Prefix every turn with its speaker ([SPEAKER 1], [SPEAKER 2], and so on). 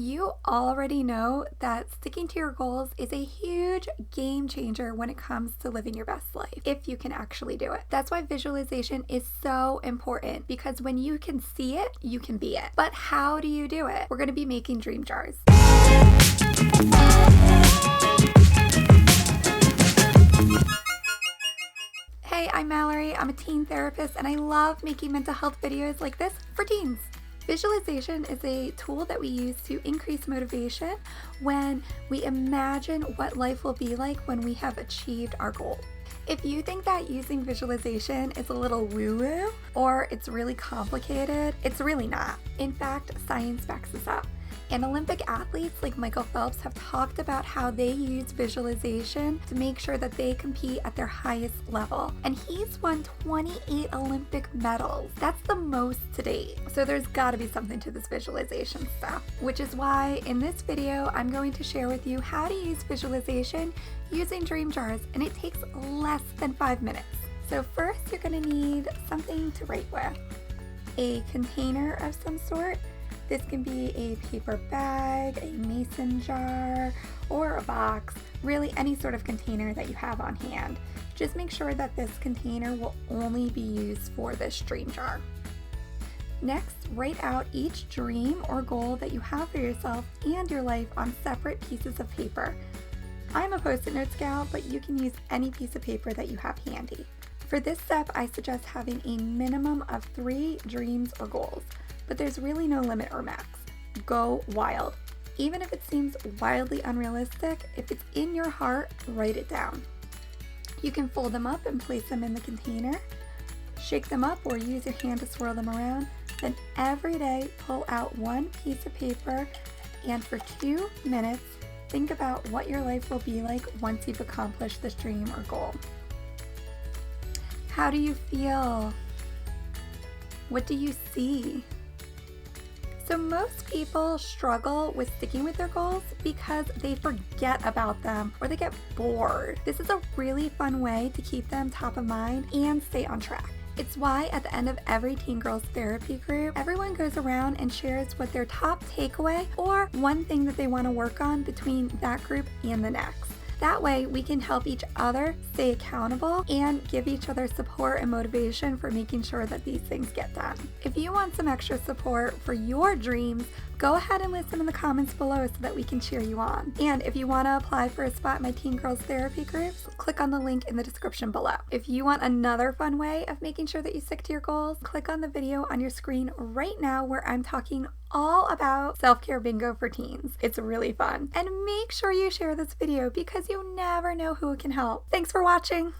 [SPEAKER 1] You already know that sticking to your goals is a huge game changer when it comes to living your best life, if you can actually do it. That's why visualization is so important, because when you can see it, you can be it. But how do you do it? We're going to be making dream jars. Hey, I'm Mallory. I'm a teen therapist, and I love making mental health videos like this for teens. Visualization is a tool that we use to increase motivation when we imagine what life will be like when we have achieved our goal. If you think that using visualization is a little woo-woo or it's really complicated, it's really not. In fact, science backs this up. And Olympic athletes like Michael Phelps have talked about how they use visualization to make sure that they compete at their highest level. And he's won 28 Olympic medals. That's the most to date. So there's got to be something to this visualization stuff, which is why in this video, I'm going to share with you how to use visualization using dream jars, and it takes less than 5 minutes. So first, you're going to need something to write with. A container of some sort. This can be a paper bag, a mason jar, or a box, really any sort of container that you have on hand. Just make sure that this container will only be used for this dream jar. Next, write out each dream or goal that you have for yourself and your life on separate pieces of paper. I'm a Post-it note gal, but you can use any piece of paper that you have handy. For this step, I suggest having a minimum of 3 dreams or goals. But there's really no limit or max. Go wild. Even if it seems wildly unrealistic, if it's in your heart, write it down. You can fold them up and place them in the container, shake them up or use your hand to swirl them around, then every day pull out one piece of paper and for 2 minutes, think about what your life will be like once you've accomplished this dream or goal. How do you feel? What do you see? So most people struggle with sticking with their goals because they forget about them or they get bored. This is a really fun way to keep them top of mind and stay on track. It's why at the end of every Teen Girls Therapy group, everyone goes around and shares what their top takeaway or one thing that they want to work on between that group and the next. That way, we can help each other stay accountable and give each other support and motivation for making sure that these things get done. If you want some extra support for your dreams, go ahead and list them in the comments below so that we can cheer you on. And if you want to apply for a spot in my Teen Girls Therapy groups, click on the link in the description below. If you want another fun way of making sure that you stick to your goals, click on the video on your screen right now where I'm talking all about self-care bingo for teens. It's really fun. And make sure you share this video because you never know who it can help. Thanks for watching.